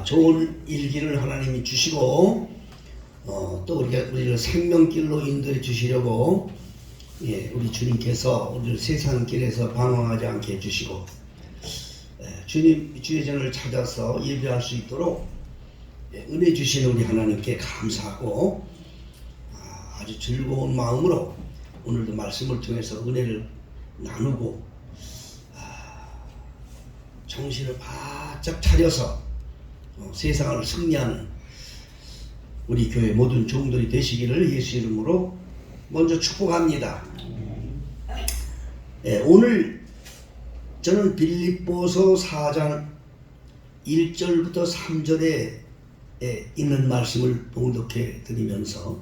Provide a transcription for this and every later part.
좋은 일기를 하나님이 주시고 또 우리를 생명길로 인도해 주시려고 우리 주님께서 우리를 세상길에서 방황하지 않게 해주시고 주님 주의 전을 찾아서 예배할 수 있도록 은혜 주시는 우리 하나님께 감사하고 아주 즐거운 마음으로 오늘도 말씀을 통해서 은혜를 나누고 정신을 바짝 차려서 세상을 승리하는 우리 교회 모든 종들이 되시기를 예수 이름으로 먼저 축복합니다. 오늘 저는 빌립보서 4장 1절부터 3절에 있는 말씀을 봉독해 드리면서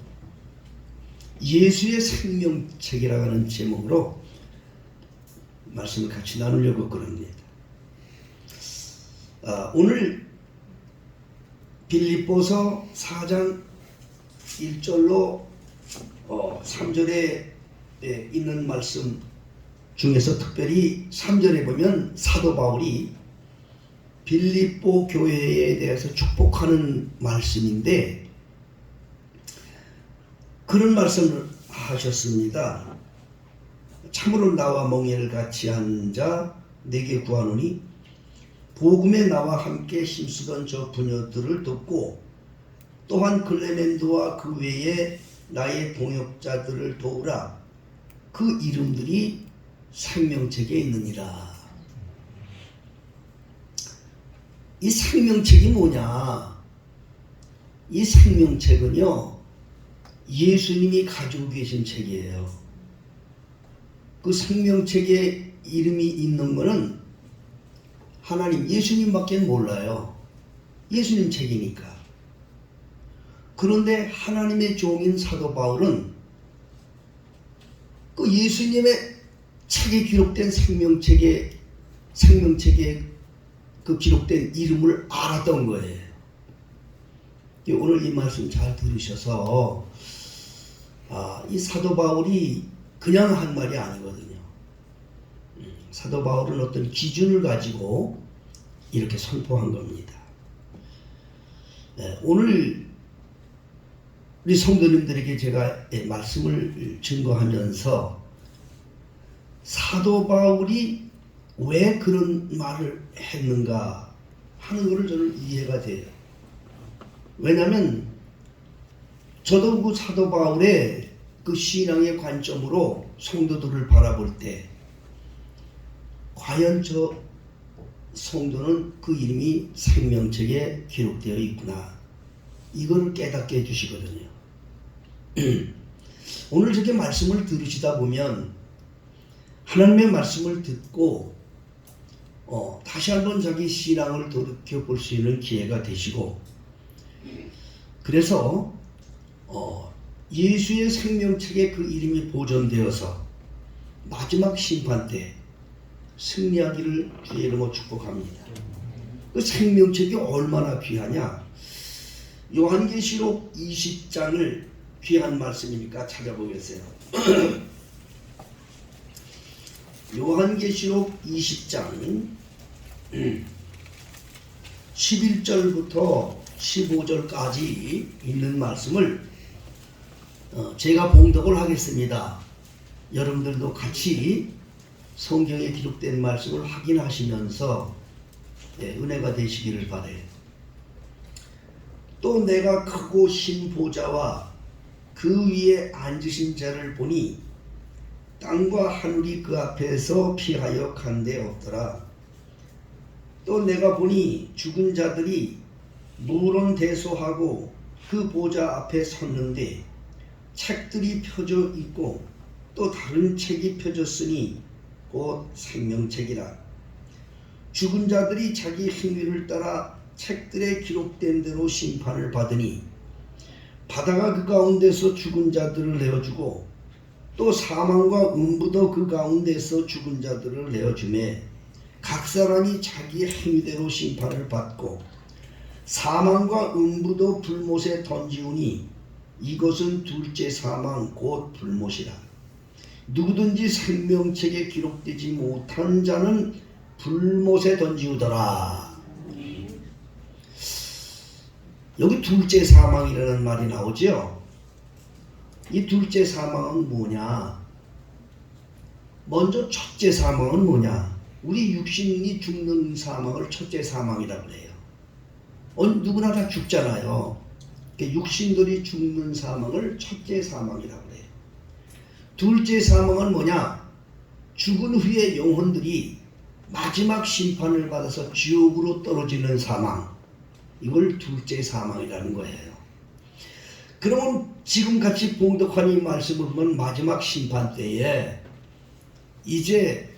예수의 생명책이라고 하는 제목으로 말씀을 같이 나누려고 그럽니다. 오늘 빌립보서 4장 1절로 3절에 있는 말씀 중에서 특별히 3절에 보면 사도 바울이 빌립보 교회에 대해서 축복하는 말씀인데 그런 말씀을 하셨습니다. 참으로 나와 멍에를 같이 한 자 내게 구하노니 복음에 나와 함께 힘쓰던 저 부녀들을 돕고 또한 클레멘도와 그 외에 나의 동역자들을 도우라. 그 이름들이 생명책에 있느니라. 이 생명책이 뭐냐? 이 생명책은요, 예수님이 가지고 계신 책이에요. 그 생명책에 이름이 있는 거는 하나님, 예수님밖에 몰라요. 예수님 책이니까. 그런데 하나님의 종인 사도 바울은 그 예수님의 책에 기록된 생명책에 그 기록된 이름을 알았던 거예요. 오늘 이 말씀 잘 들으셔서 이 사도 바울이 그냥 한 말이 아니거든요. 사도 바울은 어떤 기준을 가지고 이렇게 선포한 겁니다. 오늘 우리 성도님들에게 제가 말씀을 증거하면서 사도 바울이 왜 그런 말을 했는가 하는 것을 저는 이해가 돼요. 왜냐하면 저도 그 사도 바울의 그 신앙의 관점으로 성도들을 바라볼 때 과연 저 성도는 그 이름이 생명책에 기록되어 있구나, 이걸 깨닫게 해주시거든요. 오늘 저렇게 말씀을 들으시다 보면 하나님의 말씀을 듣고 다시 한번 자기 신앙을 돌이켜볼 수 있는 기회가 되시고, 그래서 예수의 생명책에 그 이름이 보존되어서 마지막 심판 때 승리하기를 주의 이름으로 축복합니다. 그 생명책이 얼마나 귀하냐? 요한계시록 20장을 귀한 말씀이니까 찾아보겠어요. 요한계시록 20장 11절부터 15절까지 있는 말씀을 제가 봉독을 하겠습니다. 여러분들도 같이 성경에 기록된 말씀을 확인하시면서 은혜가 되시기를 바라요. 또 내가 크고 신 보좌와 그 위에 앉으신 자를 보니 땅과 하늘이 그 앞에서 피하여 간데 없더라. 또 내가 보니 죽은 자들이 물론대소하고 그 보좌 앞에 섰는데 책들이 펴져 있고 또 다른 책이 펴졌으니 곧 생명책이라. 죽은 자들이 자기 행위를 따라 책들에 기록된 대로 심판을 받으니 바다가 그 가운데서 죽은 자들을 내어주고 또 사망과 음부도 그 가운데서 죽은 자들을 내어주매 각 사람이 자기의 행위대로 심판을 받고 사망과 음부도 불못에 던지우니 이것은 둘째 사망 곧 불못이라. 누구든지 생명책에 기록되지 못한 자는 불못에 던지우더라. 여기 둘째 사망이라는 말이 나오죠. 이 둘째 사망은 뭐냐? 먼저 첫째 사망은 뭐냐? 우리 육신이 죽는 사망을 첫째 사망이라고 해요. 누구나 다 죽잖아요. 육신들이 죽는 사망을 첫째 사망이라고 해요. 둘째 사망은 뭐냐? 죽은 후에 영혼들이 마지막 심판을 받아서 지옥으로 떨어지는 사망. 이걸 둘째 사망이라는 거예요. 그러면 지금같이 봉독한 이 말씀을 보면 마지막 심판 때에 이제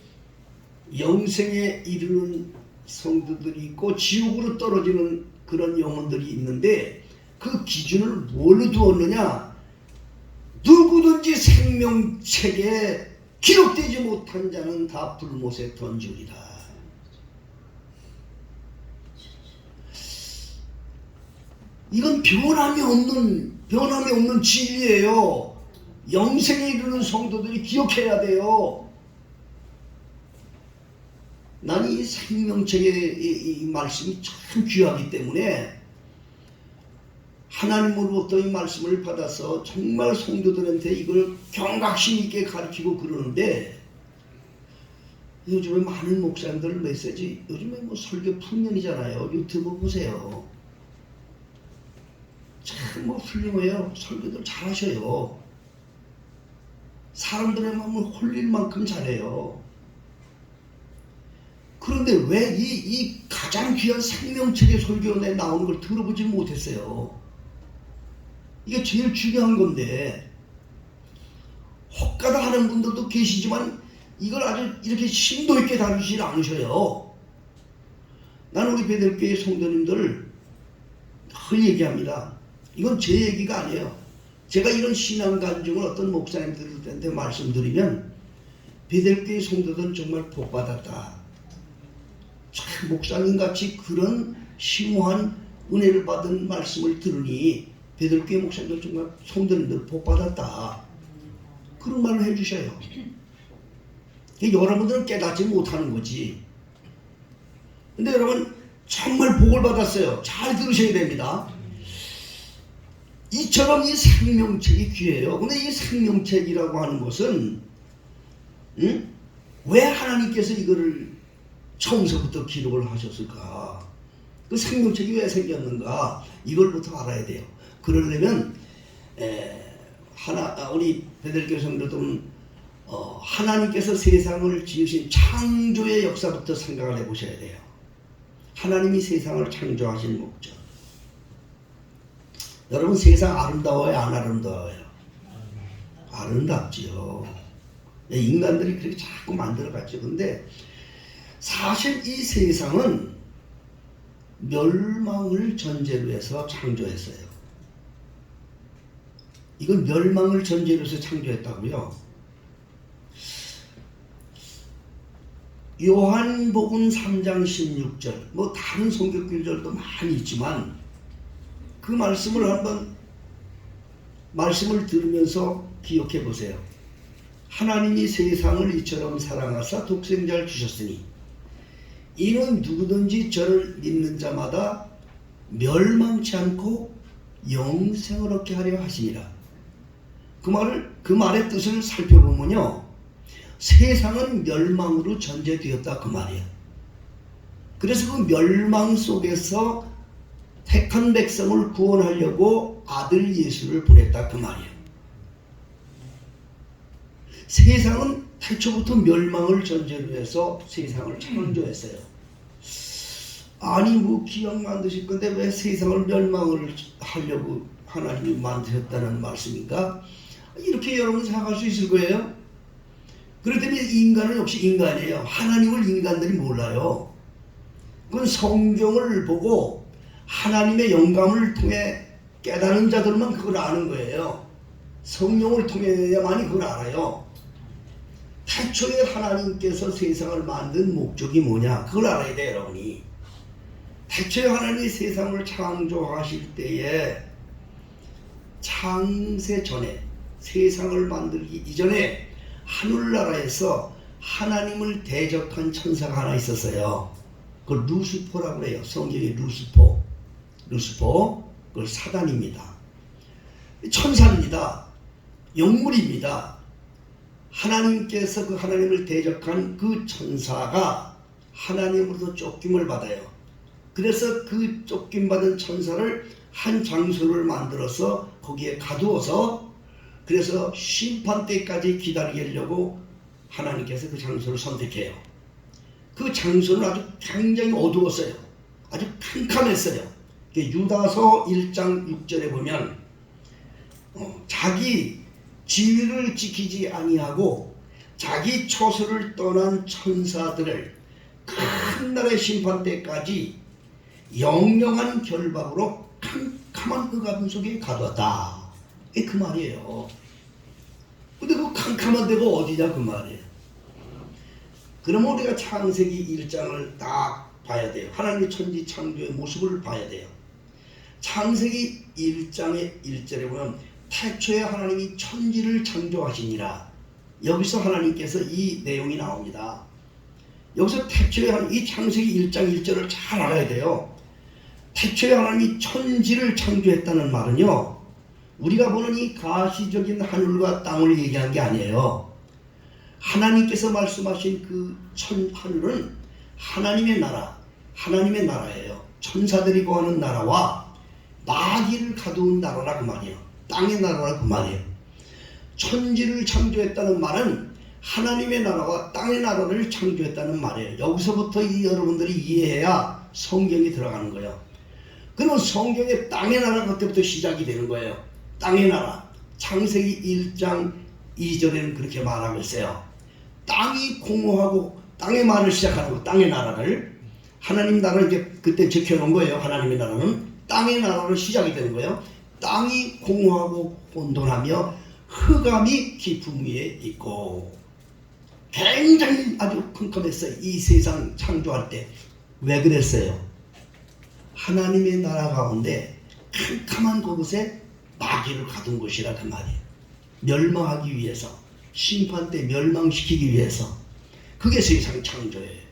영생에 이르는 성도들이 있고 지옥으로 떨어지는 그런 영혼들이 있는데 그 기준을 뭘로 두었느냐? 누구든지 생명책에 기록되지 못한 자는 다 불못에 던지리라. 이건 변함이 없는 진리예요. 영생에 이르는 성도들이 기억해야 돼요. 나는 이 생명책의 이 말씀이 참 귀하기 때문에 하나님으로부터 이 말씀을 받아서 정말 성도들한테 이걸 경각심 있게 가르치고 그러는데, 요즘에 많은 목사님들 메시지, 요즘에 뭐 설교 풍년이잖아요. 유튜브 보세요. 참 뭐 훌륭해요. 설교들 잘하셔요. 사람들의 마음을 홀릴 만큼 잘해요. 그런데 왜 이 가장 귀한 생명책의 설교에 나오는 걸 들어보지 못했어요? 이게 제일 중요한 건데, 혹가다 하는 분들도 계시지만 이걸 아주 이렇게 심도 있게 다루지 않으셔요. 나는 우리 베델교회 성도님들 늘 얘기합니다. 이건 제 얘기가 아니에요. 제가 이런 신앙 간증을 어떤 목사님들한테 말씀드리면 베델교회 성도들은 정말 복받았다. 참 목사님같이 그런 심오한 은혜를 받은 말씀을 들으니 베델교회 목사님들 정말 성도님들 복받았다. 그런 말을 해주셔요. 여러분들은 깨닫지 못하는 거지. 근데 여러분 정말 복을 받았어요. 잘 들으셔야 됩니다. 이처럼 이 생명책이 귀해요. 근데 이 생명책이라고 하는 것은 왜 하나님께서 이거를 처음서부터 기록을 하셨을까? 그 생명책이 왜 생겼는가? 이걸부터 알아야 돼요. 그러려면 우리 베델교회 성도들은 하나님께서 세상을 지으신 창조의 역사부터 생각을 해보셔야 돼요. 하나님이 세상을 창조하신 목적. 여러분 세상 아름다워요? 안 아름다워요? 아름답지요. 인간들이 그렇게 자꾸 만들어갔죠. 근데 사실 이 세상은 멸망을 전제로 해서 창조했어요. 이건 멸망을 전제로 해서 창조했다고요. 요한복음 3장 16절, 뭐 다른 성경 구절도 많이 있지만 그 말씀을 들으면서 기억해 보세요. 하나님이 세상을 이처럼 사랑하사 독생자를 주셨으니 이는 누구든지 저를 믿는 자마다 멸망치 않고 영생을 얻게 하려 하시니라. 그 말의 뜻을 살펴보면요, 세상은 멸망으로 전제되었다 그 말이에요. 그래서 그 멸망 속에서 택한 백성을 구원하려고 아들 예수를 보냈다 그 말이에요. 세상은 태초부터 멸망을 전제로 해서 세상을 창조했어요. 아니 뭐 기왕 만드실 건데 왜 세상을 멸망을 하려고 하나님이 만드셨다는 말씀인가? 이렇게 여러분 생각할 수 있을 거예요. 그렇다면 인간은 역시 인간이에요. 하나님을 인간들이 몰라요. 그건 성경을 보고 하나님의 영감을 통해 깨달은 자들만 그걸 아는 거예요. 성령을 통해야만이 그걸 알아요. 태초에 하나님께서 세상을 만든 목적이 뭐냐? 그걸 알아야 돼요, 여러분이. 태초에 하나님이 세상을 창조하실 때에 창세 전에, 세상을 만들기 이전에 하늘나라에서 하나님을 대적한 천사가 하나 있었어요. 그걸 루시퍼라고 해요. 성경에 루시퍼. 그걸 사단입니다. 천사입니다. 영물입니다. 하나님께서 그 하나님을 대적한 그 천사가 하나님으로부터 쫓김을 받아요. 그래서 그 쫓김받은 천사를 한 장소를 만들어서 거기에 가두어서 그래서 심판 때까지 기다리려고 하나님께서 그 장소를 선택해요. 그 장소는 아주 굉장히 어두웠어요. 아주 캄캄했어요. 유다서 1장 6절에 보면 자기 지위를 지키지 아니하고 자기 처소를 떠난 천사들을 큰 날의 심판 때까지 영영한 결박으로 캄캄한 흑암 속에 가두었다. 이게 그 말이에요. 근데 그 캄캄한 데가 어디냐 그 말이에요. 그러면 우리가 창세기 1장을 딱 봐야 돼요. 하나님의 천지 창조의 모습을 봐야 돼요. 창세기 1장의 1절에 보면 태초에 하나님이 천지를 창조하시니라. 여기서 하나님께서 이 내용이 나옵니다. 여기서 태초에 이 창세기 1장 1절을 잘 알아야 돼요. 태초에 하나님이 천지를 창조했다는 말은요, 우리가 보는 이 가시적인 하늘과 땅을 얘기한 게 아니에요. 하나님께서 말씀하신 그 하늘은 하나님의 나라, 하나님의 나라예요. 천사들이 거하는 나라와 마귀를 가두은 나라라 그 말이에요. 땅의 나라라 그 말이에요. 천지를 창조했다는 말은 하나님의 나라와 땅의 나라를 창조했다는 말이에요. 여기서부터 여러분들이 이해해야 성경이 들어가는 거예요. 그러면 성경의 땅의 나라 그때부터 시작이 되는 거예요. 땅의 나라. 창세기 1장 2절에는 그렇게 말하고 있어요. 땅이 공허하고 땅의 말을 시작하는 거, 땅의 나라를. 하나님 나라를 이제 그때 적혀놓은 거예요. 하나님의 나라는 땅의 나라로 시작이 되는 거예요. 땅이 공허하고 혼돈하며 흑암이 깊음 위에 있고. 굉장히 아주 컴컴했어요. 이 세상 창조할 때. 왜 그랬어요? 하나님의 나라 가운데 캄캄한 그곳에 마귀를 가둔 곳이라 그 말이에요. 멸망하기 위해서, 심판 때 멸망시키기 위해서. 그게 세상 창조예요.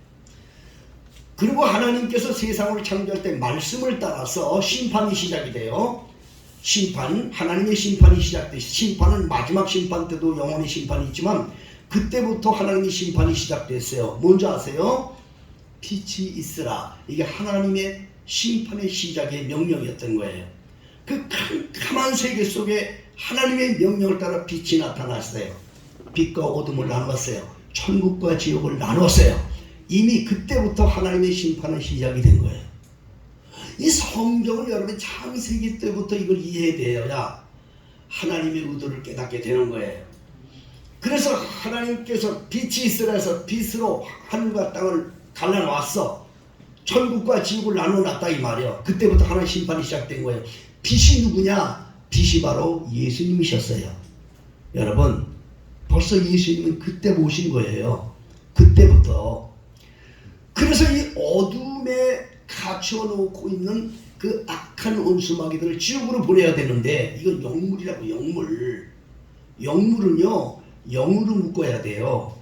그리고 하나님께서 세상을 창조할 때 말씀을 따라서 심판이 시작이 돼요. 심판, 하나님의 심판이 시작돼. 심판은 마지막 심판 때도 영원의 심판이 있지만 그때부터 하나님의 심판이 시작됐어요. 뭔지 아세요? 빛이 있으라. 이게 하나님의 심판의 시작의 명령이었던 거예요. 그 캄캄한 세계 속에 하나님의 명령을 따라 빛이 나타났어요. 빛과 어둠을 나누었어요. 천국과 지옥을 나누었어요. 이미 그때부터 하나님의 심판은 시작이 된 거예요. 이 성경을 여러분이 창세기 때부터 이걸 이해되어야 하나님의 의도를 깨닫게 되는 거예요. 그래서 하나님께서 빛이 있으라 해서 빛으로 하늘과 땅을 갈라놨어. 천국과 지옥을 나눠놨다 이 말이에요. 그때부터 하나님의 심판이 시작된 거예요. 빛이 누구냐? 빛이 바로 예수님이셨어요. 여러분, 벌써 예수님은 그때 모신 거예요. 그때부터. 그래서 이 어둠에 갇혀 놓고 있는 그 악한 원수마귀들을 지옥으로 보내야 되는데, 이건 영물이라고. 영물은요 영으로 묶어야 돼요.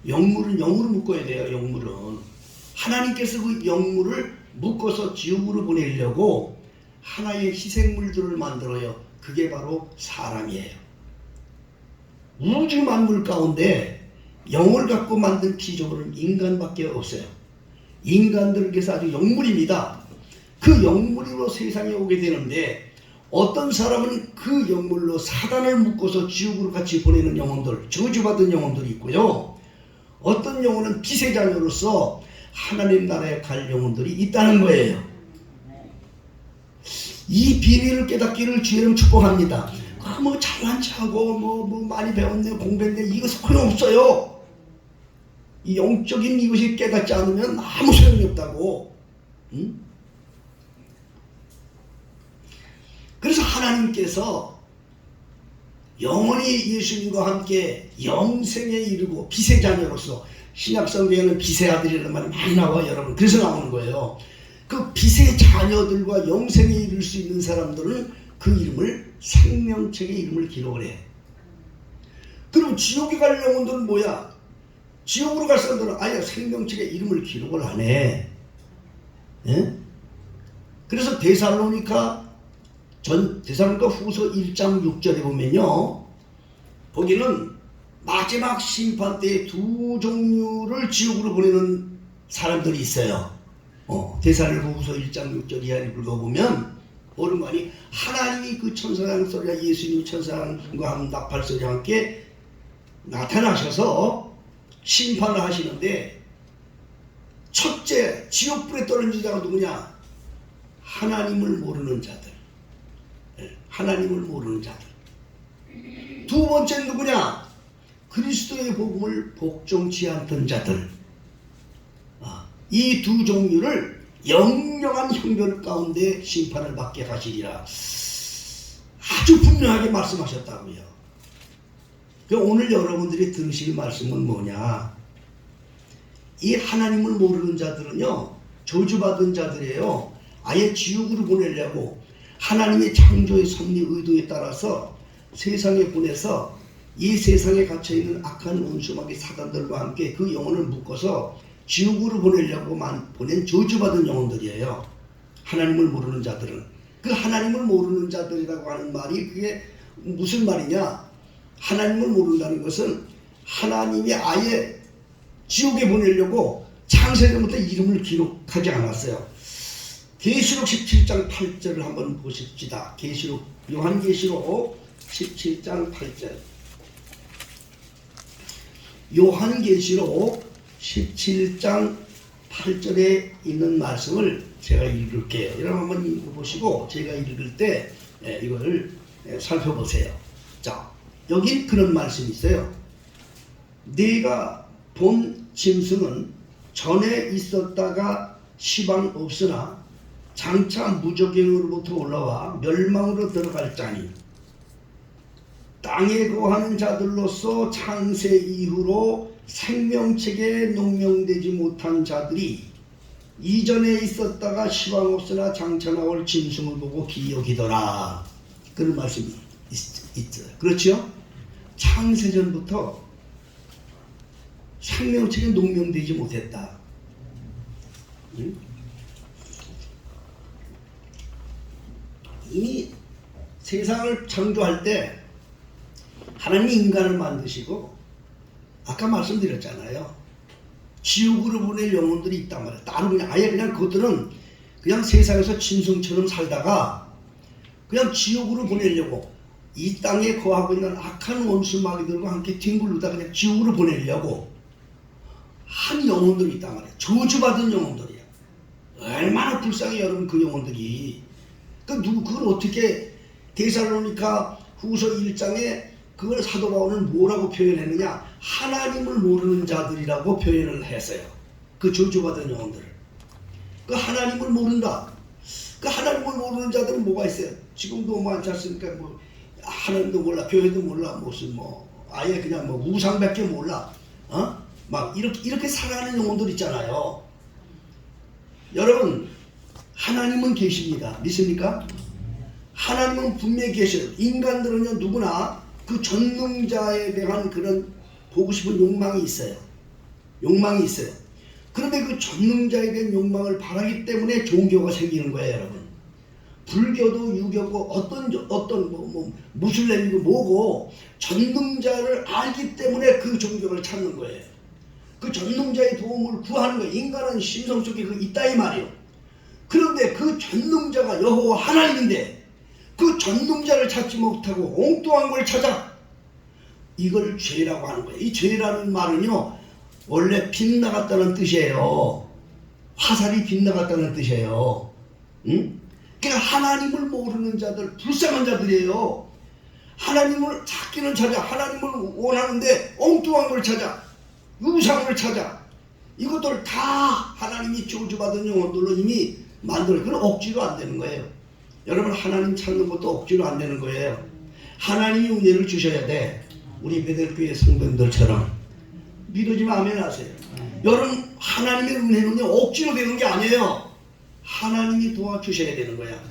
영물은 영으로 묶어야 돼요. 영물은 하나님께서 그 영물을 묶어서 지옥으로 보내려고 하나의 희생물들을 만들어요. 그게 바로 사람이에요. 우주 만물 가운데 영을 갖고 만든 피조물은 인간밖에 없어요. 인간들께서 아주 영물입니다. 그 영물로 세상에 오게 되는데, 어떤 사람은 그 영물로 사단을 묶어서 지옥으로 같이 보내는 영혼들, 저주받은 영혼들이 있고요. 어떤 영혼은 빛의 자녀로서 하나님 나라에 갈 영혼들이 있다는 거예요. 이 비밀을 깨닫기를 주의를 축복합니다. 뭐 잘난 체하고 뭐 많이 배웠네, 공부했네, 이거 소용없어요. 이 영적인 이것이 깨닫지 않으면 아무 소용이 없다고. 응? 그래서 하나님께서 영원히 예수님과 함께 영생에 이르고 빛의 자녀로서, 신약성경에는 빛의 아들이라는 말이 많이 나와요, 여러분. 그래서 나오는 거예요. 그 빛의 자녀들과 영생에 이를 수 있는 사람들은 그 이름을, 생명책의 이름을 기록을 해. 그럼 지옥에 갈 영혼들은 뭐야? 지옥으로 갈 사람들은 아예 생명책의 이름을 기록을 안 해. 예? 그래서 데살로니가 데살로니가 후서 1장 6절에 보면요, 거기는 마지막 심판 때 두 종류를 지옥으로 보내는 사람들이 있어요. 데살로니가 후서 1장 6절 이하를 읽어보면 모르는 거 아니, 하나님이 그 천사장 소리와 예수님이 천사장과 한 나팔 소리와 함께 나타나셔서 심판을 하시는데, 첫째 지옥불에 떨어진 자가 누구냐? 하나님을 모르는 자들. 하나님을 모르는 자들. 두 번째는 누구냐? 그리스도의 복음을 복종치 않던 자들. 이 두 종류를 영영한 형벌 가운데 심판을 받게 하시리라. 아주 분명하게 말씀하셨다고요. 오늘 여러분들이 들으실 말씀은 뭐냐? 이 하나님을 모르는 자들은요, 저주받은 자들이에요. 아예 지옥으로 보내려고 하나님의 창조의 섭리 의도에 따라서 세상에 보내서 이 세상에 갇혀있는 악한 원수마귀 사단들과 함께 그 영혼을 묶어서 지옥으로 보내려고만 보낸 저주받은 영혼들이에요. 하나님을 모르는 자들은. 그 하나님을 모르는 자들이라고 하는 말이 그게 무슨 말이냐? 하나님을 모른다는 것은 하나님이 아예 지옥에 보내려고 창세전부터 이름을 기록하지 않았어요. 계시록 17장 8절을 한번 보십시다. 요한계시록 17장 8절. 요한계시록 17장 8절에 있는 말씀을 제가 읽을게요. 여러분 한번 읽어보시고 제가 읽을 때 이걸 살펴보세요. 자, 여기 그런 말씀이 있어요. 네가 본 짐승은 전에 있었다가 시방 없으나 장차 무저갱으로부터 올라와 멸망으로 들어갈 자니, 땅에 거하는 자들로서 창세 이후로 생명책에 농명되지 못한 자들이 이전에 있었다가 시방 없으나 장차 나올 짐승을 보고 기여기더라. 그런 말씀이 있죠. 그렇죠? 창세전부터 생명책에 농명되지 못했다. 이미 세상을 창조할 때 하나님이 인간을 만드시고, 아까 말씀드렸잖아요. 지옥으로 보낼 영혼들이 있단 말이에요. 따로 그냥 아예 그냥 그것들은 그냥 세상에서 짐승처럼 살다가 그냥 지옥으로 보내려고, 이 땅에 거하고 있는 악한 원수 마귀들과 함께 뒹굴르다 그냥 지옥으로 보내려고 한 영혼들이 있단 말이에요. 저주받은 영혼들이에요. 얼마나 불쌍해 여러분, 그 영혼들이. 그걸 어떻게 데살로니가 후서 1장에 그걸 사도 바울은 뭐라고 표현했느냐? 하나님을 모르는 자들이라고 표현을 했어요. 그 저주받은 영혼들을. 그 하나님을 모른다. 그 하나님을 모르는 자들은 뭐가 있어요? 지금도 많지 않습니까? 뭐 하나님도 몰라, 교회도 몰라, 무슨 아예 그냥 우상밖에 몰라. 막 이렇게 살아가는 영혼들 있잖아요. 여러분, 하나님은 계십니다. 믿습니까? 하나님은 분명히 계셔요. 인간들은요, 누구나 그 전능자에 대한 그런 보고 싶은 욕망이 있어요. 욕망이 있어요. 그런데 그 전능자에 대한 욕망을 바라기 때문에 종교가 생기는 거예요, 여러분. 불교도 유교고 어떤 무슬림이고 뭐고 전능자를 알기 때문에 그 종교를 찾는 거예요. 그 전능자의 도움을 구하는 거예요. 인간은 심성 속에 있다 이 말이에요. 그런데 그 전능자가 여호와 하나님인데 그 전능자를 찾지 못하고 엉뚱한 걸 찾아, 이걸 죄라고 하는 거예요. 이 죄라는 말은요, 원래 빗나갔다는 뜻이에요. 화살이 빗나갔다는 뜻이에요. 그러니까 하나님을 모르는 자들, 불쌍한 자들이에요. 하나님을 찾기는 찾아, 하나님을 원하는데 엉뚱한 걸 찾아, 우상을 찾아. 이것들 다 하나님이 저주받은 영혼들로 이미 만들어요. 그건 억지로 안 되는 거예요. 여러분, 하나님 찾는 것도 억지로 안 되는 거예요. 하나님이 은혜를 주셔야 돼. 우리 베델교회 성도님들처럼. 믿어지면 아멘 하세요. 여러분, 하나님의 은혜는요, 억지로 되는 게 아니에요. 하나님이 도와주셔야 되는 거야.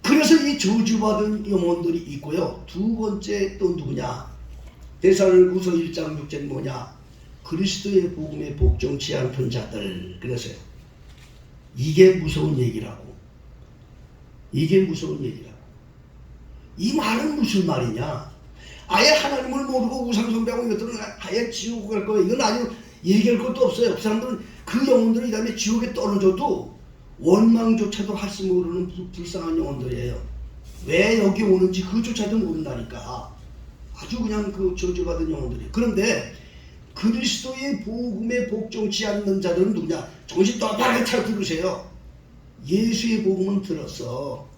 그래서 이 저주받은 영혼들이 있고요. 두 번째 또 누구냐? 데살로니가후서 1장 6절이 뭐냐? 그리스도의 복음에 복종치 않던 자들. 그래서요, 이게 무서운 얘기라고. 이게 무서운 얘기야. 이 말은 무슨 말이냐? 아예 하나님을 모르고 우상숭배하고 이것들은 아예 지옥 갈 거야. 이건 아주 얘기할 것도 없어요. 그 사람들은 그 영혼들이 이 다음에 지옥에 떨어져도 원망조차도 할 수 모르는 불쌍한 영혼들이에요. 왜 여기 오는지 그조차도 모른다니까. 아주 그냥 그 저주받은 영혼들이. 그런데 그리스도의 복음에 복종치 않는 자들은 누구냐? 정신 똑바로 잘 들으세요. 예수의 복음은 들었어.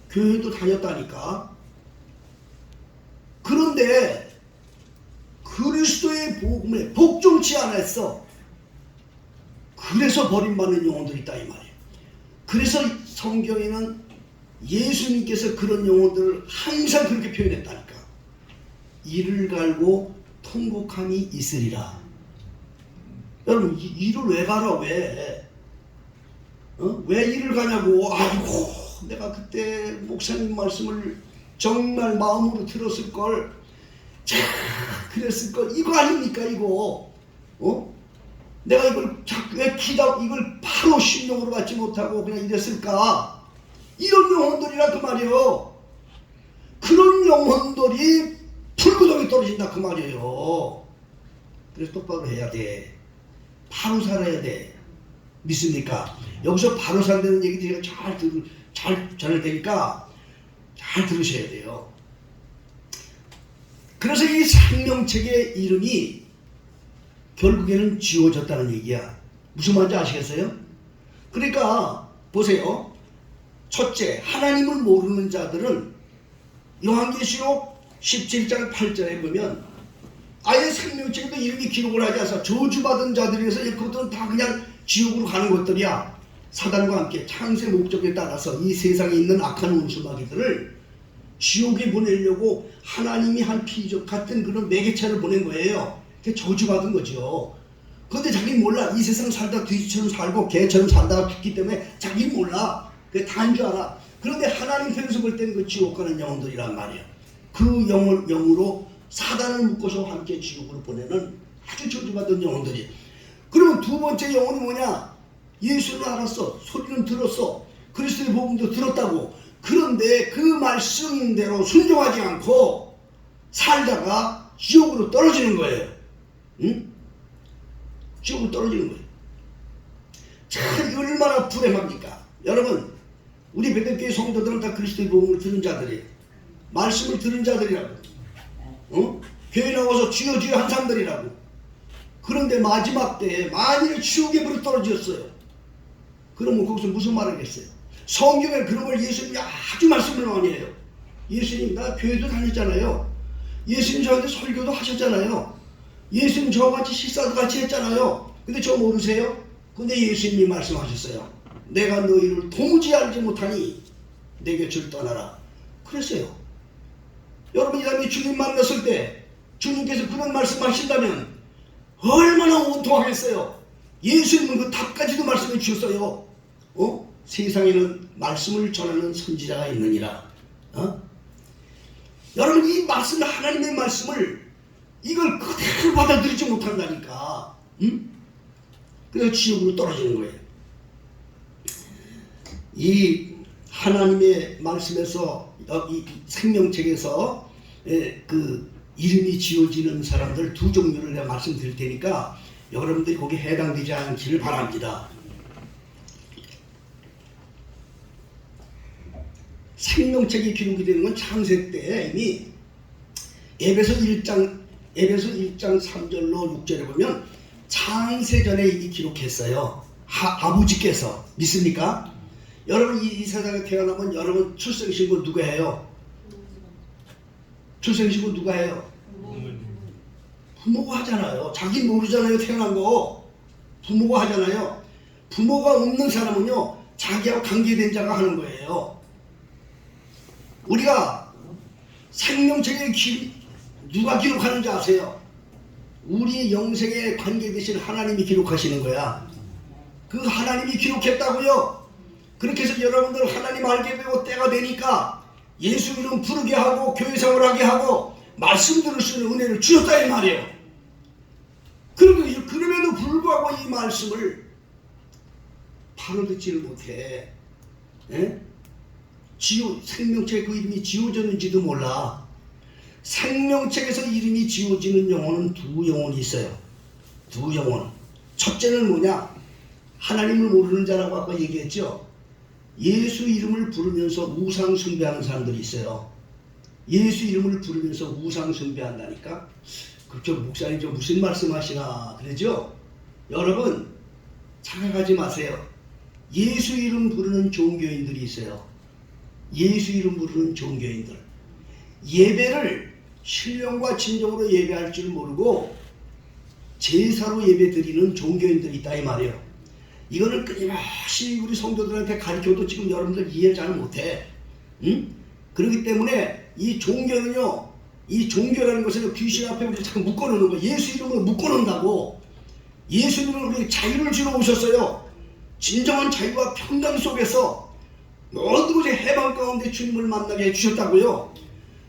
교회도 다녔다니까. 그런데 그리스도의 복음에 복종치 않았어. 그래서 버림받는 영혼들이 있다 이 말이에요. 그래서 성경에는 예수님께서 그런 영혼들을 항상 그렇게 표현했다니까. 이를 갈고 통곡함이 있으리라. 여러분 이를 왜 가라 왜? 왜 이를 가냐고. 아이고 내가 그때 목사님 말씀을 정말 마음으로 들었을 걸. 자 그랬을 걸. 이거 아닙니까 이거? 내가 이걸 왜 이걸 바로 신용으로 받지 못하고 그냥 이랬을까? 이런 영혼들이라 그 말이에요. 그런 영혼들이 불구덩이 떨어진다 그 말이에요. 그래서 똑바로 해야 돼. 바로 살아야 돼. 믿습니까? 여기서 바로 살다는 얘기 제가 잘 전할 테니까 잘 들으셔야 돼요. 그래서 이 생명책의 이름이 결국에는 지워졌다는 얘기야. 무슨 말인지 아시겠어요? 그러니까 보세요. 첫째, 하나님을 모르는 자들은 요한계시록 17장 8절에 보면 아예 생명책에도 이름이 기록을 하지 않아서 저주받은 자들에서 그것들은 다 그냥 지옥으로 가는 것들이야. 사단과 함께 창세 목적에 따라서 이 세상에 있는 악한 원수마귀들을 지옥에 보내려고 하나님이 한 피적 같은 그런 매개체를 보낸 거예요. 그게 저주받은 거죠. 그런데 자기는 몰라. 이 세상 살다 돼지처럼 살고 개처럼 살다가 죽기 때문에 자기는 몰라. 그게 다인 줄 알아. 그런데 하나님 편에서 볼 때는 그 지옥 가는 영혼들이란 말이에요. 그 영으로 사단을 묶어서 함께 지옥으로 보내는 아주 저주받은 영혼들이. 그러면 두 번째 영혼이 뭐냐? 예수를 알았어. 소리는 들었어. 그리스도의 복음도 들었다고. 그런데 그 말씀대로 순종하지 않고 살다가 지옥으로 떨어지는 거예요. 응? 지옥으로 떨어지는 거예요. 참 얼마나 불행합니까? 여러분, 우리 베들교회 성도들은 다 그리스도의 복음을 들은 자들이에요. 말씀을 들은 자들이라고. 교회 나와서 주여 주여 한 사람들이라고. 그런데 마지막 때에 만일 지옥에 불이 떨어졌어요. 그러면 거기서 무슨 말을 하겠어요? 성경에 그런 걸 예수님이 아주 말씀을 많이 해요. 예수님 나 교회도 다녔잖아요. 예수님 저한테 설교도 하셨잖아요. 예수님 저같이 식사도 같이 했잖아요. 근데 저 모르세요? 근데 예수님이 말씀하셨어요. 내가 너희를 도무지 알지 못하니 내 곁을 떠나라. 그랬어요. 여러분이 다음에 주님 만났을 때 주님께서 그런 말씀하신다면 얼마나 원통하겠어요. 예수님은 그 답까지도 말씀해 주셨어요. 세상에는 말씀을 전하는 선지자가 있느니라. 여러분 이 말씀, 하나님의 말씀을 이걸 그대로 받아들이지 못한다니까. 그래서 지옥으로 떨어지는 거예요. 이 하나님의 말씀에서 이 생명책에서 그 이름이 지워지는 사람들 두 종류를 내가 말씀드릴 테니까 여러분들이 거기에 해당되지 않기를 바랍니다. 생명책이 기록이 되는 건 창세 때 이미 에베소 1장 3절로 6절에 보면 창세전에 이미 기록했어요. 아버지께서. 믿습니까? 여러분 이 세상에 태어나면 여러분 출생신고 누가 해요? 출생신고 누가 해요? 부모가 하잖아요. 자기 모르잖아요. 태어난 거. 부모가 하잖아요. 부모가 없는 사람은요 자기하고 관계된 자가 하는 거예요. 우리가 생명책에 누가 기록하는지 아세요? 우리 영생에 관계되신 하나님이 기록하시는 거야. 그 하나님이 기록했다고요. 그렇게 해서 여러분들 하나님 알게 되고 때가 되니까 예수 이름 부르게 하고 교회 생활하게 하고 말씀 들을 수 있는 은혜를 주셨다 이 말이에요. 그럼에도 불구하고 이 말씀을 바로 듣지를 못해. 에? 생명책 그 이름이 지워졌는지도 몰라. 생명책에서 이름이 지워지는 영혼은 두 영혼이 있어요. 두 영혼. 첫째는 뭐냐? 하나님을 모르는 자라고 아까 얘기했죠. 예수 이름을 부르면서 우상 숭배하는 사람들이 있어요. 예수 이름을 부르면서 우상 숭배한다니까. 그저 목사님 저 무슨 말씀하시나 그러죠? 여러분 착각하지 마세요. 예수 이름 부르는 종교인들이 있어요. 예수 이름 부르는 종교인들. 예배를 신령과 진정으로 예배할 줄 모르고 제사로 예배 드리는 종교인들이 있다 이 말이에요. 이거는 끊임없이 우리 성도들한테 가르쳐도 지금 여러분들 이해 잘 못해. 응? 그렇기 때문에 이 종교는요, 이 종교라는 것은 귀신 앞에 우리 자꾸 묶어놓는 거예요. 예수 이름으로 묶어놓는다고. 예수 이름으로 우리 자유를 주러 오셨어요. 진정한 자유와 평강 속에서 모든 것의 해방 가운데 주님을 만나게 해주셨다고요.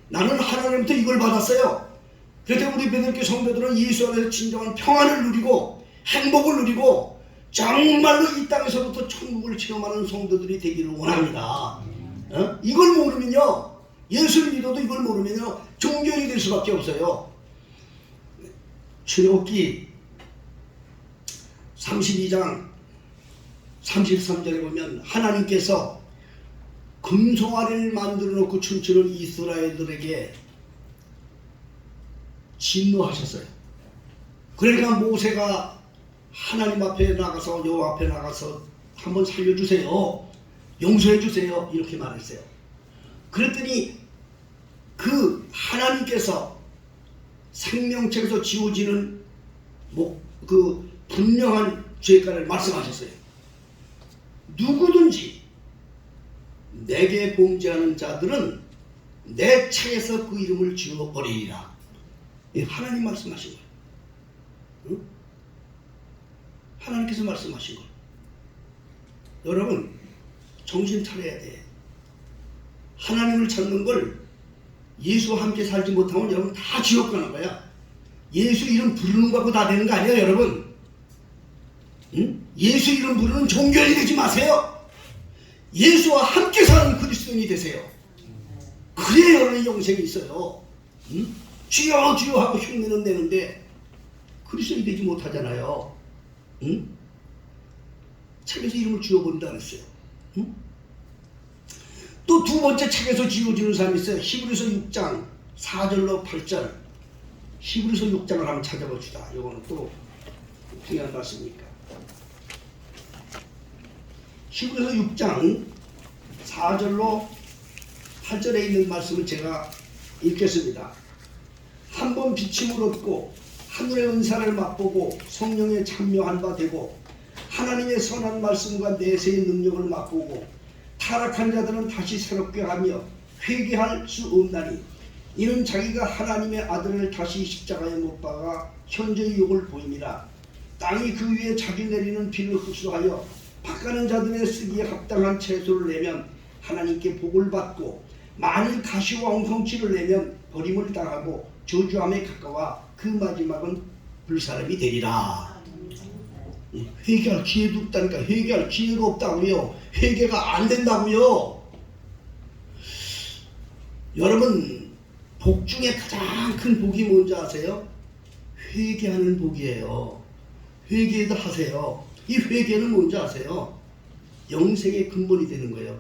나는 하나님부터 이걸 받았어요. 그래서 우리 베들교 성도들은 예수 안에서 진정한 평안을 누리고 행복을 누리고 정말로 이 땅에서부터 천국을 체험하는 성도들이 되기를 원합니다. 이걸 모르면요, 예수를 믿어도 이걸 모르면요 종교인이 될 수밖에 없어요. 출애굽기 32장 33절에 보면 하나님께서 금송아리를 만들어 놓고 춤추는 이스라엘들에게 진노하셨어요. 그러니까 모세가 하나님 앞에 나가서 여호와 앞에 나가서 한번 살려주세요, 용서해주세요 이렇게 말했어요. 그랬더니 그 하나님께서 생명책에서 지워지는 그 분명한 죄가를 말씀하셨어요. 누구든지 내게 범죄하는 자들은 내 책에서 그 이름을 지워버리리라. 하나님 말씀하신 거예요. 응? 하나님께서 말씀하신 거예요. 여러분 정신 차려야 돼. 하나님을 찾는 걸 예수와 함께 살지 못하면 여러분 다 지옥 가는 거야. 예수 이름 부르는 거하고 다 되는 거 아니야 여러분. 응? 예수 이름 부르는 종교인이 되지 마세요. 예수와 함께 사는 그리스도인이 되세요. 그래야 여러분의 영생이 있어요. 응? 주여 주여 하고 흉내는 내는데 그리스도인이 되지 못하잖아요. 응? 책에서 이름을 지워버린다 그랬어요. 응? 또 두 번째 책에서 지워지는 사람이 있어요. 히브리서 6장 4절로 8절. 히브리서 6장을 한번 찾아봅시다. 이거는 또 중요한 말씀이니까. 히브리서 6장 4절로 8절에 있는 말씀을 제가 읽겠습니다. 한번 비침을 얻고 하늘의 은사를 맛보고 성령에 참여한 바 되고 하나님의 선한 말씀과 내세의 능력을 맛보고 타락한 자들은 다시 새롭게 하며 회개할 수 없나니 이는 자기가 하나님의 아들을 다시 십자가에 못 박아 현재의 욕을 보임이라. 땅이 그 위에 자기 내리는 비를 흡수하여 밭가는 자들의 쓰기에 합당한 채소를 내면 하나님께 복을 받고 만일 가시와 엉성치를 내면 버림을 당하고 저주함에 가까워 그 마지막은 불사람이 되리라. 회개할 기회도 없다니까. 회개할 기회가 없다고요. 회개가 안 된다고요. 여러분 복 중에 가장 큰 복이 뭔지 아세요? 회개하는 복이에요. 회개도 하세요. 이 회개는 뭔지 아세요? 영생의 근본이 되는 거예요.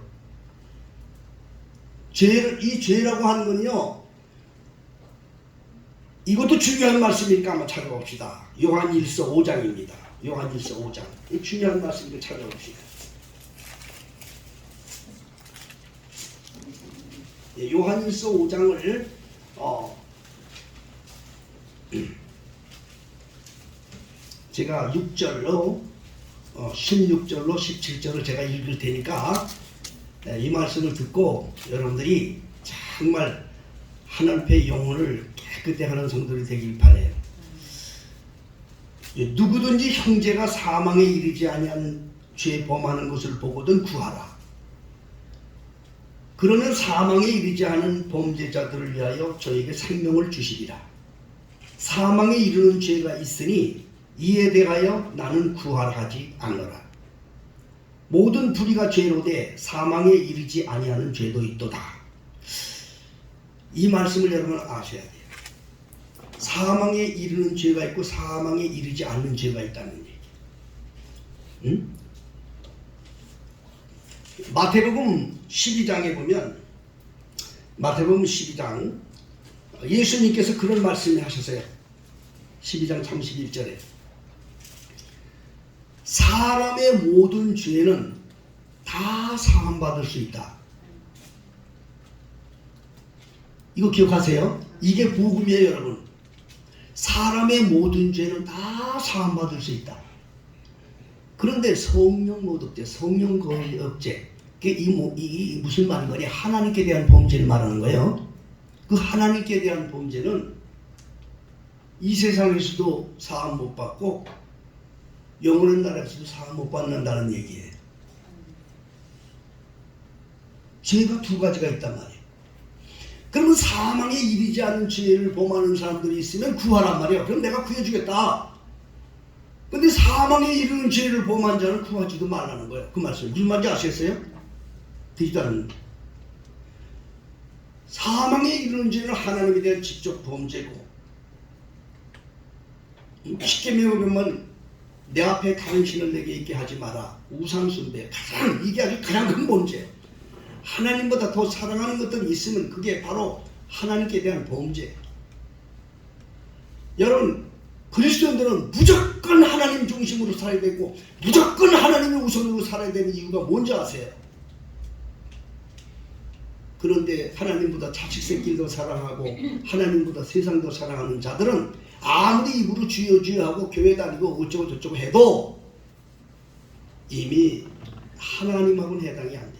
이 죄라고 하는 건요, 이것도 중요한 말씀이니까 한번 찾아봅시다. 요한일서 5장입니다. 요한일서 5장. 이 중요한 말씀을 찾아봅시다. 요한일서 5장을 제가 6절로 16절로 17절을 제가 읽을 테니까 이 말씀을 듣고 여러분들이 정말 하나님의 영혼을 깨끗게 하는 성도들이 되길 바라요. 누구든지 형제가 사망에 이르지 아니한 죄 범하는 것을 보거든 구하라. 그러면 사망에 이르지 않은 범죄자들을 위하여 저에게 생명을 주시리라. 사망에 이르는 죄가 있으니 이에 대하여 나는 구하라 하지 않노라. 모든 불의가 죄로 돼 사망에 이르지 아니하는 죄도 있도다. 이 말씀을 여러분 아셔야 돼요. 사망에 이르는 죄가 있고 사망에 이르지 않는 죄가 있다는 얘기. 응? 마태복음 12장에 보면, 마태복음 12장 예수님께서 그런 말씀을 하셨어요. 12장 31절에 사람의 모든 죄는 다 사함받을 수 있다. 이거 기억하세요? 이게 복음이에요, 여러분. 사람의 모든 죄는 다 사함받을 수 있다. 그런데 성령 모독죄, 성령 거의 억제, 이 무슨 말인 거냐? 하나님께 대한 범죄를 말하는 거예요. 그 하나님께 대한 범죄는 이 세상에서도 사함 못 받고 영원한 나라에서도 사함 못 받는다는 얘기예요. 죄가 두 가지가 있단 말이에요. 그러면 사망에 이르지 않은 죄를 범하는 사람들이 있으면 구하란 말이에요. 그럼 내가 구해주겠다. 근데 사망에 이르는 죄를 범한 자는 구하지도 말라는 거예요. 그 말씀 무슨 말인지 아시겠어요? 되지도 않는. 사망에 이르는 죄는 하나님에 대한 직접 범죄고, 십계명에 보면 내 앞에 다른 신을 내게 있게 하지 마라, 우상숭배, 이게 아주 가장 큰 범죄예요. 하나님보다 더 사랑하는 것들이 있으면 그게 바로 하나님께 대한 범죄. 여러분, 그리스도인들은 무조건 하나님 중심으로 살아야 되고 무조건 하나님의 우선으로 살아야 되는 이유가 뭔지 아세요? 그런데 하나님보다 자식 새끼를 더 사랑하고 하나님보다 세상 더 사랑하는 자들은 아무리 입으로 주여 주여 하고 교회 다니고 어쩌고 저쩌고 해도 이미 하나님하고는 해당이 안 돼.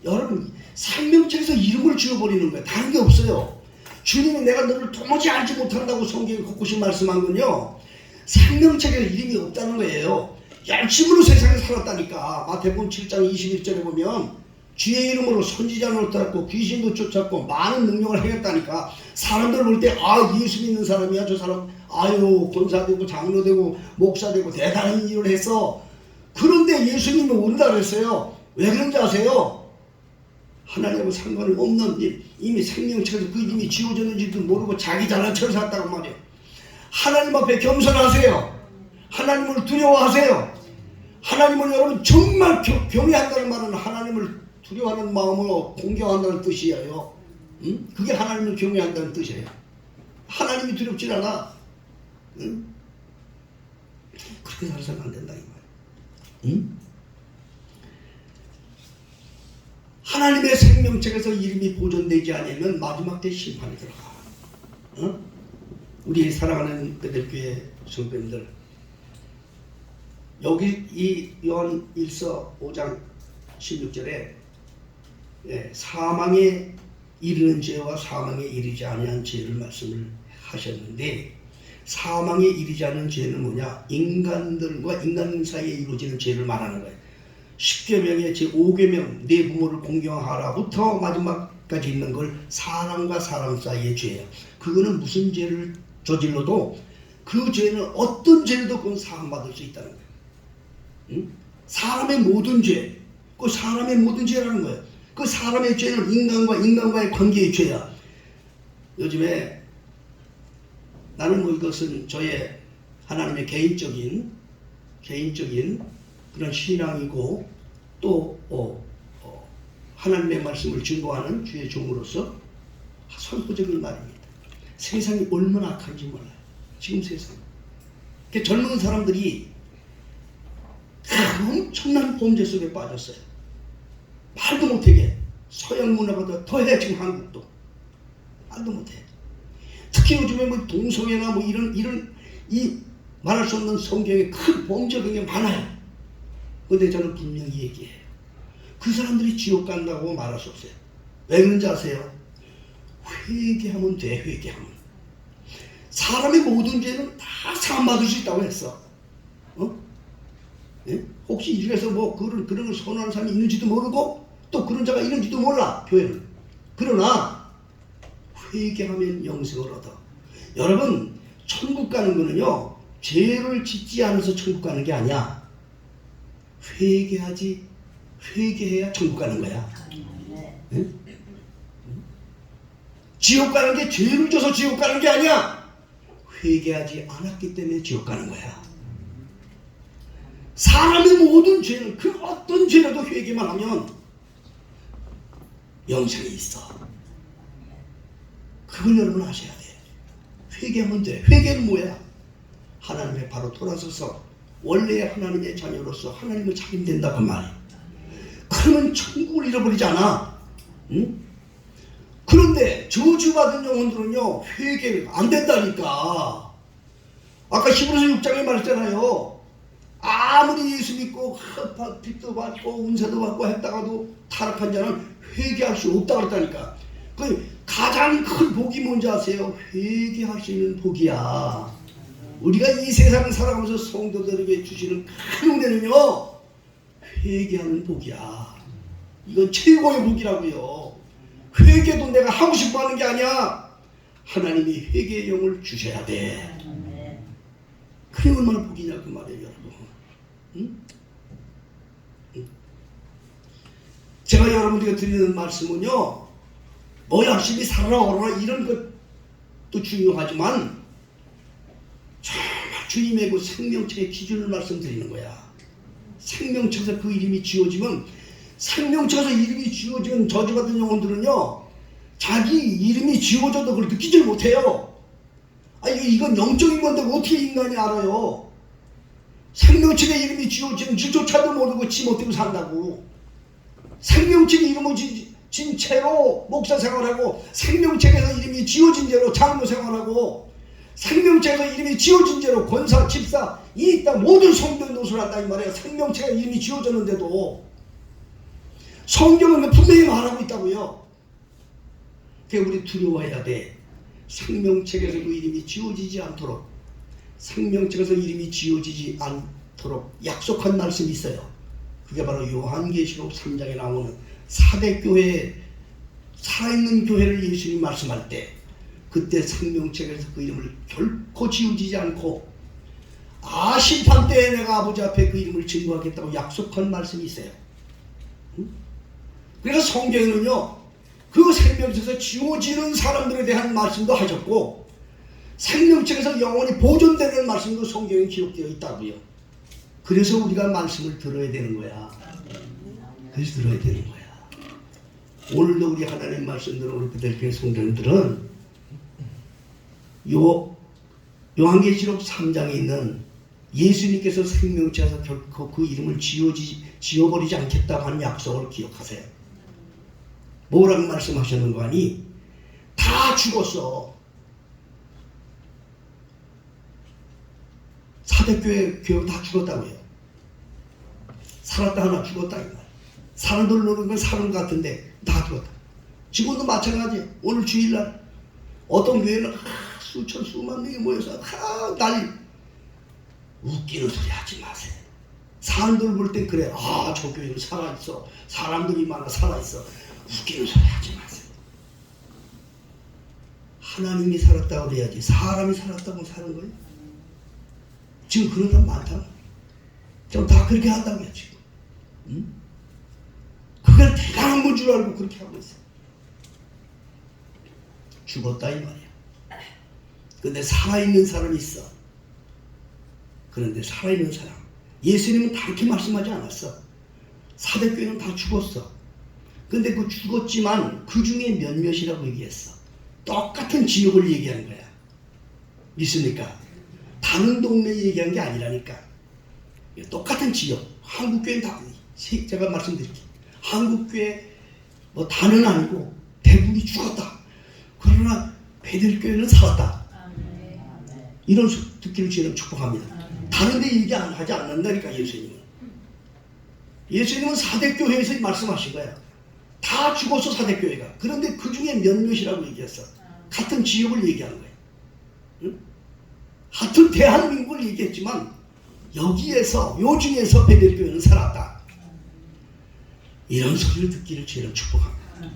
여러분, 생명책에서 이름을 지어버리는 거예요. 다른 게 없어요. 주님이 내가 너를 도무지 알지 못한다고 성경에 곳곳이 말씀한 건요, 생명책에 이름이 없다는 거예요. 열심으로 세상에 살았다니까. 마태복음 7장 21절에 보면 주의 이름으로 선지자 노릇했고 귀신도 쫓았고 많은 능력을 행했다니까. 사람들 볼 때 예수 믿는 사람이야 저 사람, 권사되고 장로되고 목사되고 대단한 일을 했어. 그런데 예수님이 온다 그랬어요. 왜 그런지 아세요? 하나님하고 상관이 없는 일, 이미 생명책에서 그 이름이 지워졌는지도 모르고 자기 잘난 척을 살았다고 말이에요. 하나님 앞에 겸손하세요. 하나님을 두려워하세요. 하나님을 여러분 정말 경외한다는 말은 하나님을 두려워하는 마음으로 공경한다는 뜻이에요. 응? 그게 하나님을 경외한다는 뜻이에요. 하나님이 두렵질 않아. 응? 그렇게 살아서는 안 된다 이 말이에요. 응? 하나님의 생명책에서 이름이 보존되지 않으면 마지막 때 심판이 들어가. 어? 우리 사랑하는 베델교회 성도님들, 여기 이 요한 1서 5장 16절에 사망에 이르는 죄와 사망에 이르지 아니한 죄를 말씀을 하셨는데, 사망에 이르지 않은 죄는 뭐냐? 인간들과 인간 사이에 이루어지는 죄를 말하는 거예요. 10계명의 제5계명 내 부모를 공경하라부터 마지막까지 있는 걸 사람과 사람 사이의 죄예요. 그거는 무슨 죄를 저질러도 그 죄는 어떤 죄도 그건 사함받을 수 있다는 거예요. 응? 사람의 모든 죄, 그 사람의 모든 죄라는 거예요. 그 사람의 죄는 인간과의 관계의 죄야. 요즘에 나는 이것은 저의 하나님의 개인적인 그런 신앙이고 또 하나님의 말씀을 증거하는 주의 종으로서 선포적인 말입니다. 세상이 얼마나 악한지 몰라요. 지금 세상. 젊은 사람들이 엄청난 범죄 속에 빠졌어요. 말도 못하게. 서양 문화보다 더해 지금 한국도. 말도 못해. 특히 요즘에 동성애나 이런 말할 수 없는 성경에 큰 범죄가 굉장히 많아요. 근데 저는 분명히 얘기해요. 그 사람들이 지옥 간다고 말할 수 없어요. 왜 그런지 아세요? 회개하면 돼, 회개하면. 사람의 모든 죄는 다 사함받을 수 있다고 했어. 예? 혹시 이 중에서 그런 걸 선호하는 사람이 있는지도 모르고 또 그런 자가 있는지도 몰라, 교회는. 그러나 회개하면 영생을 얻어. 여러분, 천국 가는 거는요, 죄를 짓지 않아서 천국 가는 게 아니야. 회개해야 천국 가는 거야. 응? 지옥 가는 게 죄를 져서 지옥 가는 게 아니야. 회개하지 않았기 때문에 지옥 가는 거야. 사람의 모든 죄는 그 어떤 죄라도 회개만 하면 영생이 있어. 그걸 여러분 아셔야 돼. 회개하면 돼. 회개는 뭐야? 하나님의 바로 돌아서서 원래 하나님의 자녀로서 하나님을 찾긴된다고 말이야. 그러면 천국을 잃어버리잖아. 응? 그런데 저주받은 영혼들은요 회개가 안 된다니까. 아까 히브리서 6장에 말했잖아요. 아무리 예수 믿고 빚도 받고 은사도 받고 했다가도 타락한 자는 회개할 수 없다고 그랬다니까. 그 가장 큰 복이 뭔지 아세요? 회개할 수 있는 복이야. 우리가 이 세상 살아가면서 성도들에게 주시는 큰 은혜는요 회개하는 복이야. 이건 최고의 복이라고요. 회개도 내가 하고 싶어 하는 게 아니야. 하나님이 회개의 영을 주셔야 돼. 그게 얼마나 복이냐 그 말이에요 여러분. 응? 제가 여러분들에게 드리는 말씀은요 뭐 열심히 살아라 오라 이런 것도 중요하지만 정말 주님의 그 생명책의 기준을 말씀드리는 거야. 생명책에서 그 이름이 지워지면 생명책에서 이름이 지워지면 저주받은 영혼들은요 자기 이름이 지워져도 그걸 느끼질 못해요. 아 이건 영적인 건데 어떻게 인간이 알아요? 생명책의 이름이 지워지면 지조차도 모르고 지 못대고 산다고. 생명책의 이름을 진 채로 목사 생활하고 생명책에서 이름이 지워진 채로 장로 생활하고 생명책에서 이름이 지워진 채로 권사, 집사 이 땅 모든 성도의 노릇을 한다 이 말이에요. 생명책에 이름이 지워졌는데도 성경은 분명히 말하고 있다고요. 그러니까 우리 두려워해야 돼. 생명책에서 그 이름이 지워지지 않도록 생명책에서 이름이 지워지지 않도록 약속한 말씀이 있어요. 그게 바로 요한계시록 3장에 나오는 사대교회 살아있는 교회를 예수님이 말씀할 때 그때 생명책에서 그 이름을 결코 지워지지 않고 심판 때에 내가 아버지 앞에 그 이름을 증거하겠다고 약속한 말씀이 있어요. 그래서 성경에는요 그 생명책에서 지워지는 사람들에 대한 말씀도 하셨고 생명책에서 영원히 보존되는 말씀도 성경에 기록되어 있다고요. 그래서 우리가 말씀을 들어야 되는 거야. 그래서 들어야 되는 거야. 오늘도 우리 하나님 말씀 들은 우리 그들의 성도님들은 요한계시록 3장에 있는 예수님께서 생명책에서 결코 그 이름을 지워버리지 않겠다고 하는 약속을 기억하세요. 뭐라고 말씀하셨는 거 아니? 다 죽었어. 사대교회 다 죽었다고요. 살았다 하나 죽었다 이 말. 사람들 노는 건 사는 것 같은데 다 죽었다. 지금도 마찬가지. 오늘 주일날 어떤 교회는 수천 수만 명이 모여서 난리. 웃기는 소리 하지 마세요. 사람들 볼 땐 그래. 저 교회는 살아있어. 사람들이 많아 살아있어. 웃기는 소리 하지 마세요. 하나님이 살았다고 그래야지 사람이 살았다고 사는 거예요? 지금 그런 사람 많다. 지금 다 그렇게 한다고요 지금. 응? 그걸 대단한 건 줄 알고 그렇게 하고 있어. 죽었다 이 말이야. 근데 살아있는 사람이 있어. 그런데 살아있는 사람 예수님은 다 이렇게 말씀하지 않았어. 사대교회는 다 죽었어. 근데 그 죽었지만 그 중에 몇몇이라고 얘기했어. 똑같은 지역을 얘기한 거야. 믿습니까? 다른 동네 얘기한 게 아니라니까. 똑같은 지역. 한국교회는 다 제가 말씀드릴게요. 한국교회 뭐 다는 아니고 대부분이 죽었다. 그러나 베들교회는 살았다. 이런 듣기를 주님 축복합니다. 다른 데 얘기 하지 않는다니까 예수님은. 예수님은 사대교회에서 말씀하신 거야. 다 죽었어 사대교회가. 그런데 그 중에 몇몇이라고 얘기했어. 같은 지역을 얘기하는 거야. 응? 같은 대한민국을 얘기했지만 여기에서 요 중에서 베들교회는 살았다. 이런 소리를 듣기를 주님 축복합니다.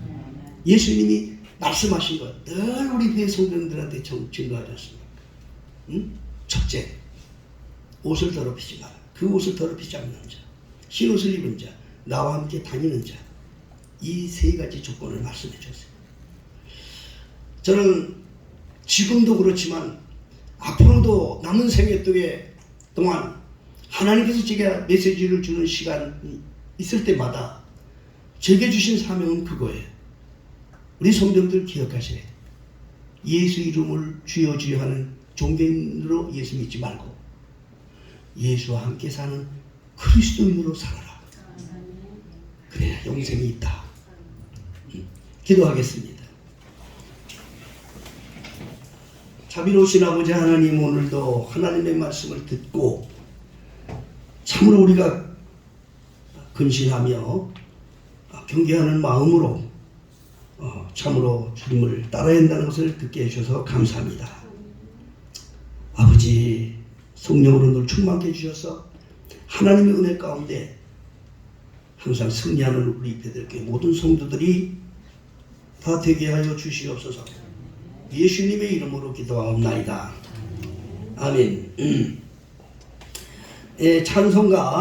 예수님이 말씀하신 것 늘 우리 교회 성도들한테 증거하셨습니다. 응? 첫째, 옷을 더럽히지 마라. 그 옷을 더럽히지 않는 자. 흰옷을 입은 자, 나와 함께 다니는 자. 이 세 가지 조건을 말씀해 줬어요. 저는 지금도 그렇지만 앞으로도 남은 생애 동안 하나님께서 제가 메시지를 주는 시간이 있을 때마다 제게 주신 사명은 그거예요. 우리 성도들 기억하셔야 돼요. 예수 이름을 주여 주여 하는 종교인으로 예수 믿지 말고 예수와 함께 사는 그리스도인으로 살아라. 그래야 영생이 있다. 기도하겠습니다. 자비로우신 아버지 하나님, 오늘도 하나님의 말씀을 듣고 참으로 우리가 근신하며 경계하는 마음으로 참으로 주님을 따라야 한다는 것을 듣게 해주셔서 감사합니다. 아버지, 성령으로 늘 충만케 해주셔서 하나님의 은혜 가운데 항상 승리하는 우리 배들께 모든 성도들이 다 되게 하여 주시옵소서. 예수님의 이름으로 기도하옵나이다. 아멘. 찬송가